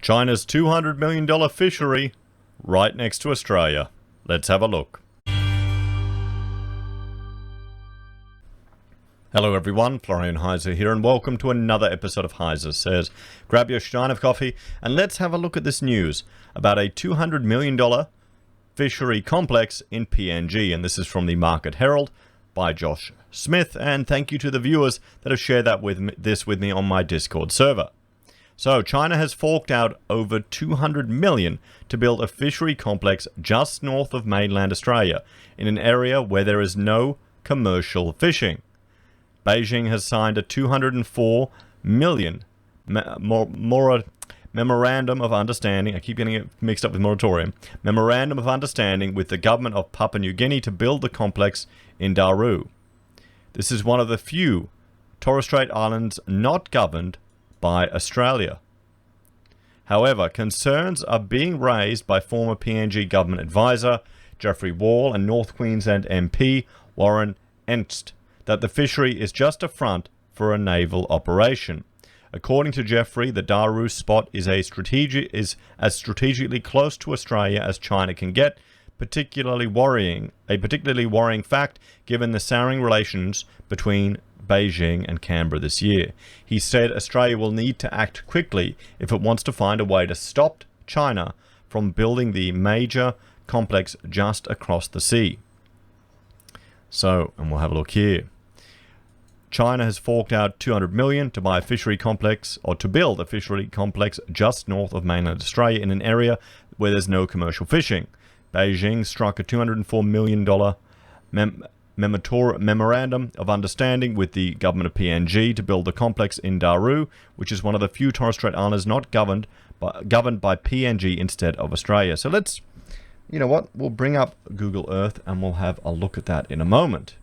China's $200 million fishery right next to Australia. Let's have a look. Hello everyone, Florian.Heise here, and welcome to another episode of HeiseSays. Grab your stein of coffee and let's have a look at this news about a $200 million fishery complex in PNG. And this is from the Market Herald by Josh Smith, and thank you to the viewers that have shared that with me on my Discord server. So, China has forked out over $200 million to build a fishery complex just north of mainland Australia, in an area where there is no commercial fishing. Beijing has signed a $204 million memorandum of understanding. I keep getting it mixed up with moratorium. Memorandum of understanding with the government of Papua New Guinea to build the complex in Duru. This is one of the few Torres Strait Islands not governed by Australia. However, concerns are being raised by former PNG government advisor Geoffrey Wall and North Queensland MP Warren Entst that the fishery is just a front for a naval operation. According to Geoffrey, the Duru spot is as strategically close to Australia as China can get, a particularly worrying fact given the souring relations between Beijing and Canberra this year. He said Australia will need to act quickly if it wants to find a way to stop China from building the major complex just across the sea. So, and we'll have a look here. China has forked out $200 million to buy a fishery complex, or to build a fishery complex just north of mainland Australia in an area where there's no commercial fishing. Beijing struck a $204 million memorandum of understanding with the government of PNG to build the complex in Duru, which is one of the few Torres Strait Islands not governed by PNG instead of Australia. So let's, you know what, we'll bring up Google Earth and we'll have a look at that in a moment.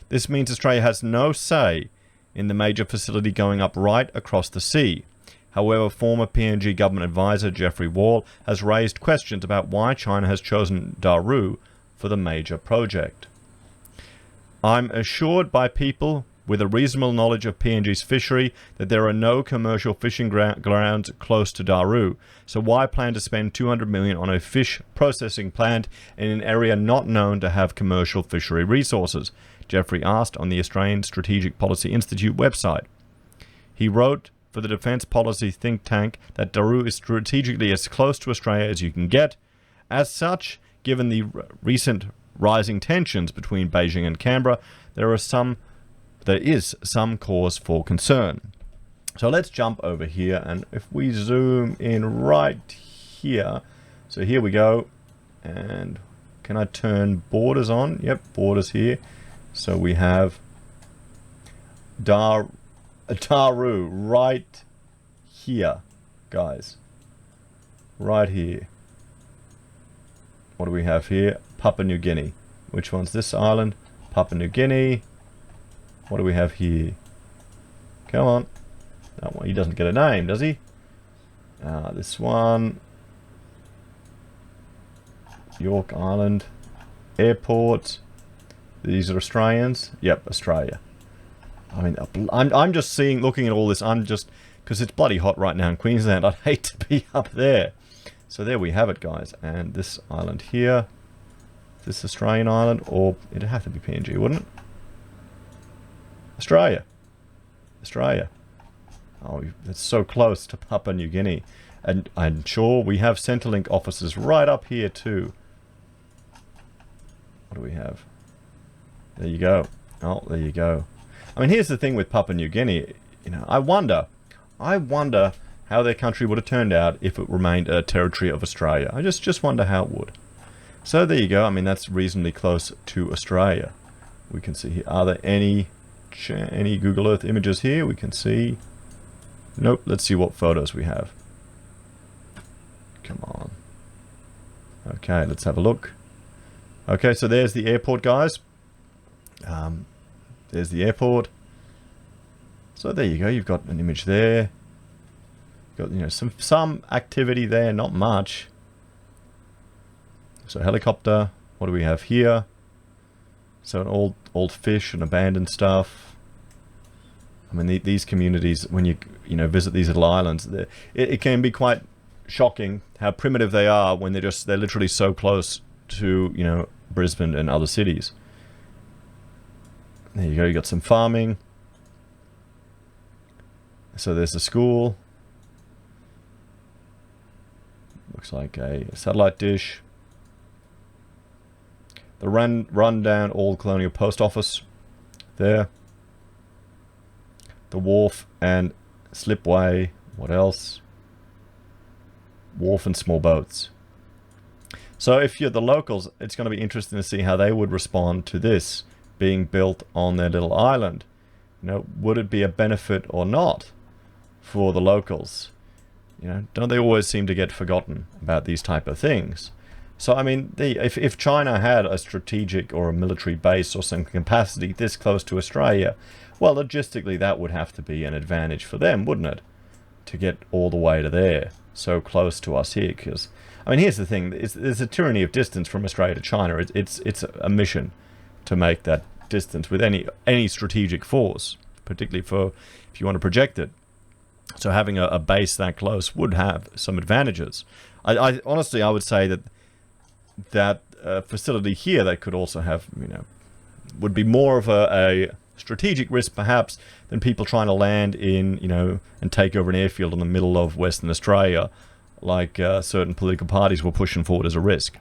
This means Australia has no say in the major facility going up right across the sea. However, former PNG government advisor Geoffrey Wall has raised questions about why China has chosen Duru for the major project. I'm assured by people with a reasonable knowledge of PNG's fishery that there are no commercial fishing grounds close to Duru, so why plan to spend $200 million on a fish processing plant in an area not known to have commercial fishery resources? Geoffrey asked on the Australian Strategic Policy Institute website. He wrote for the Defence Policy think tank that Duru is strategically as close to Australia as you can get. As such, given the recent rising tensions between Beijing and Canberra, there is some cause for concern. So let's jump over here, and if we zoom in right here, so here we go, and can I turn borders on? Yep, borders here. So we have Duru right here, guys. Right here. What do we have here? Papua New Guinea. Which one's this island? Papua New Guinea. What do we have here? Come on. That one. He doesn't get a name, does he? This one. York Island. Airport. These are Australians. Yep, Australia. I mean, I'm just looking at all this. I'm just, because it's bloody hot right now in Queensland. I'd hate to be up there. So there we have it, guys. And this island here. Is this Australian island? Or it'd have to be PNG, wouldn't it? Australia. Australia. Oh, it's so close to Papua New Guinea. And I'm sure we have Centrelink offices right up here too. What do we have? There you go. Oh, there you go. I mean, here's the thing with Papua New Guinea. You know, I wonder how their country would have turned out if it remained a territory of Australia. I just wonder how it would. So there you go. I mean, that's reasonably close to Australia. We can see here. Are there any Google Earth images here? We can see. Nope. Let's see what photos we have. Come on. Okay, let's have a look. Okay, so there's the airport, guys. There's the airport. So there you go. You've got an image there. Got, you know, some activity there, not much. So helicopter. What do we have here? So an old fish and abandoned stuff. I mean, these communities, when you visit these little islands, it can be quite shocking how primitive they are when they're literally so close to, you know, Brisbane and other cities. There you go, you got some farming. So there's a school. Looks like a satellite dish. The rundown old colonial post office there. The wharf and slipway. What else? Wharf and small boats. So if you're the locals, it's going to be interesting to see how they would respond to this being built on their little island. You know, would it be a benefit or not for the locals? You know, don't they always seem to get forgotten about these type of things? So I mean, if China had a strategic or a military base or some capacity this close to Australia, well, logistically that would have to be an advantage for them, wouldn't it? To get all the way to there, so close to us here. Because I mean, here's the thing: there's a tyranny of distance from Australia to China. It's a mission to make that distance with any strategic force, particularly for if you want to project it. So having a base that close would have some advantages. I honestly, I would say that facility here that could also have, you know, would be more of a strategic risk perhaps than people trying to land in, you know, and take over an airfield in the middle of Western Australia, like certain political parties were pushing forward as a risk.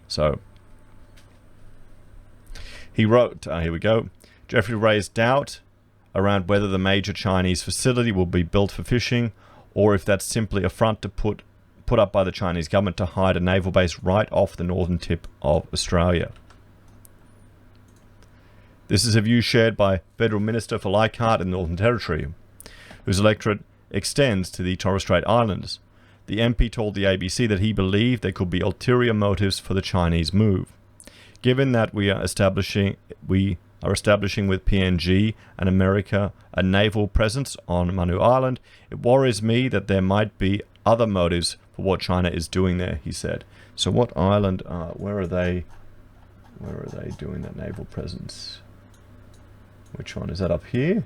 So he wrote, here we go, Jeffrey raised doubt around whether the major Chinese facility will be built for fishing, or if that's simply a front to put up by the Chinese government to hide a naval base right off the northern tip of Australia. This is a view shared by Federal Minister for Leichhardt in the Northern Territory, whose electorate extends to the Torres Strait Islands. The MP told the ABC that he believed there could be ulterior motives for the Chinese move. Given that we are establishing with PNG and America a naval presence on Manu Island, it worries me that there might be other motives for what China is doing there, he said. So what island, where are they doing that naval presence? Which one is that, up here?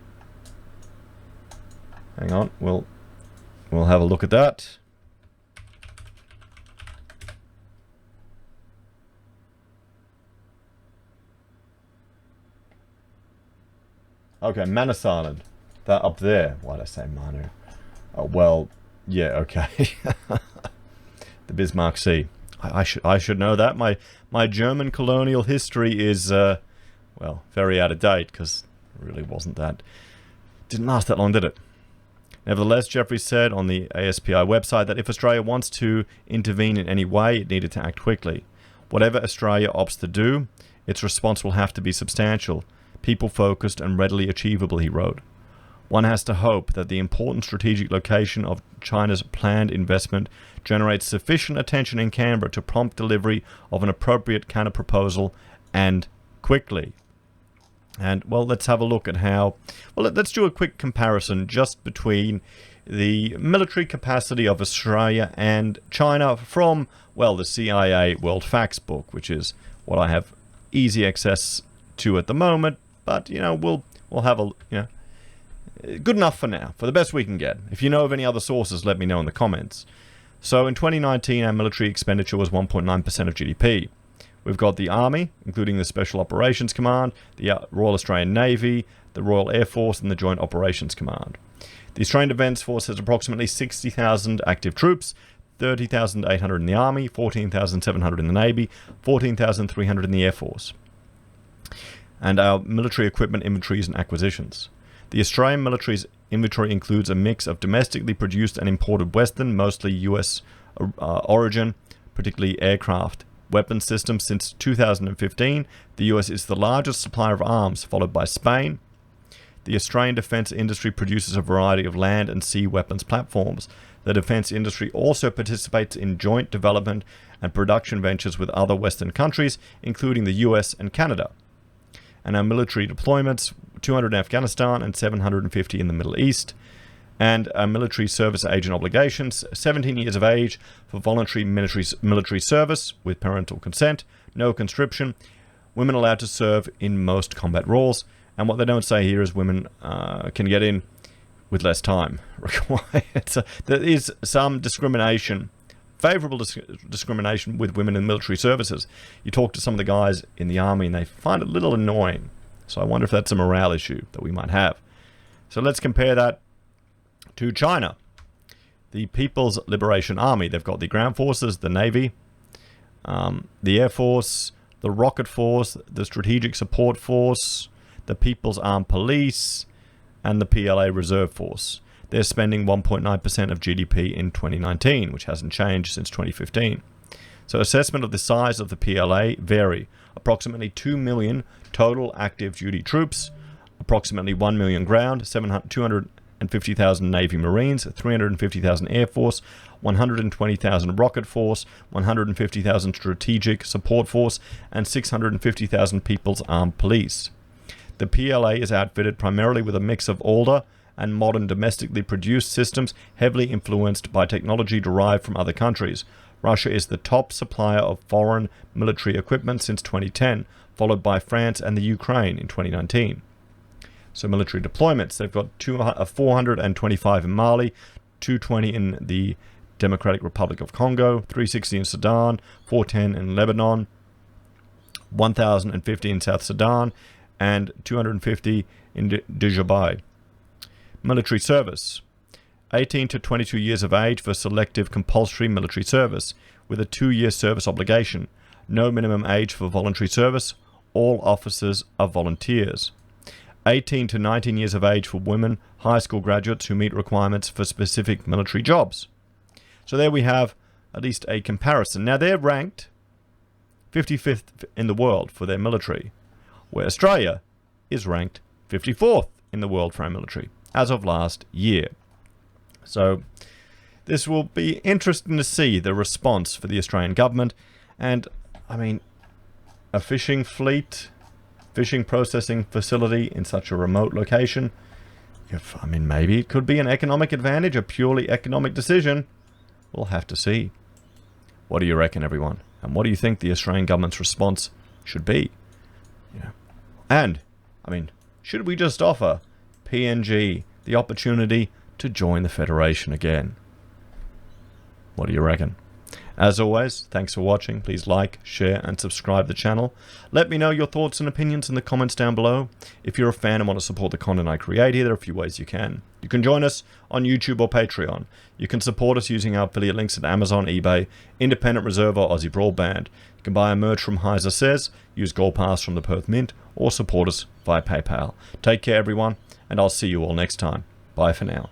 Hang on, we'll have a look at that. Okay, Manus Island. That up there. Why did I say Manu? Oh, well, yeah, okay. The Bismarck Sea. I should know that. My German colonial history is, well, very out of date, because it really wasn't that... Didn't last that long, did it? Nevertheless, Jeffrey said on the ASPI website that if Australia wants to intervene in any way, it needed to act quickly. Whatever Australia opts to do, its response will have to be substantial, people-focused and readily achievable, he wrote. One has to hope that the important strategic location of China's planned investment generates sufficient attention in Canberra to prompt delivery of an appropriate counter-proposal, and quickly. And, well, let's have a look at how... Well, let's do a quick comparison just between the military capacity of Australia and China from, well, the CIA World Facts book, which is what I have easy access to at the moment. But, you know, we'll have a, you know, good enough for now, for the best we can get. If you know of any other sources, let me know in the comments. So in 2019, our military expenditure was 1.9% of GDP. We've got the Army, including the Special Operations Command, the Royal Australian Navy, the Royal Air Force, and the Joint Operations Command. The Australian Defence Force has approximately 60,000 active troops, 30,800 in the Army, 14,700 in the Navy, 14,300 in the Air Force. And our military equipment inventories and acquisitions. The Australian military's inventory includes a mix of domestically produced and imported Western, mostly US origin, particularly aircraft. Weapons systems. Since 2015, the US is the largest supplier of arms, followed by Spain. The Australian defence industry produces a variety of land and sea weapons platforms. The defence industry also participates in joint development and production ventures with other Western countries, including the US and Canada. And our military deployments, 200 in Afghanistan and 750 in the Middle East. And our military service agent obligations, 17 years of age for voluntary military service with parental consent, no conscription, women allowed to serve in most combat roles. And what they don't say here is women can get in with less time required. So there is some discrimination, favourable discrimination with women in military services. You talk to some of the guys in the army and they find it a little annoying. So I wonder if that's a morale issue that we might have. So let's compare that to China. The People's Liberation Army. They've got the ground forces, the Navy, the Air Force, the Rocket Force, the Strategic Support Force, the People's Armed Police, and the PLA Reserve Force. They're spending 1.9% of GDP in 2019, which hasn't changed since 2015. So assessment of the size of the PLA vary. Approximately 2 million total active duty troops, approximately 1 million ground, 250,000 Navy Marines, 350,000 Air Force, 120,000 Rocket Force, 150,000 Strategic Support Force, and 650,000 People's Armed Police. The PLA is outfitted primarily with a mix of older and modern domestically produced systems heavily influenced by technology derived from other countries. Russia is the top supplier of foreign military equipment since 2010, followed by France and the Ukraine in 2019. So military deployments, they've got 425 in Mali, 220 in the Democratic Republic of Congo, 360 in Sudan, 410 in Lebanon, 1,050 in South Sudan, and 250 in Djibouti. Military service, 18 to 22 years of age for selective compulsory military service, with a 2-year service obligation. No minimum age for voluntary service. All officers are volunteers. 18 to 19 years of age for women, high school graduates who meet requirements for specific military jobs. So there we have at least a comparison. Now they're ranked 55th in the world for their military, where Australia is ranked 54th in the world for our military as of last year. So this will be interesting to see the response for the Australian government. And I mean, a fishing fleet, fishing processing facility in such a remote location, maybe it could be an economic advantage, a purely economic decision. We'll have to see. What do you reckon, everyone? And what do you think the Australian government's response should be? And, should we just offer PNG the opportunity to join the Federation again? What do you reckon? As always, thanks for watching. Please like, share, and subscribe the channel. Let me know your thoughts and opinions in the comments down below. If you're a fan and want to support the content I create here, there are a few ways you can. You can join us on YouTube or Patreon. You can support us using our affiliate links at Amazon, eBay, Independent Reserve, or AussieBroadband. You can buy our merch from HeiseSays, use Gold Pass from the Perth Mint, or support us via PayPal. Take care, everyone, and I'll see you all next time. Bye for now.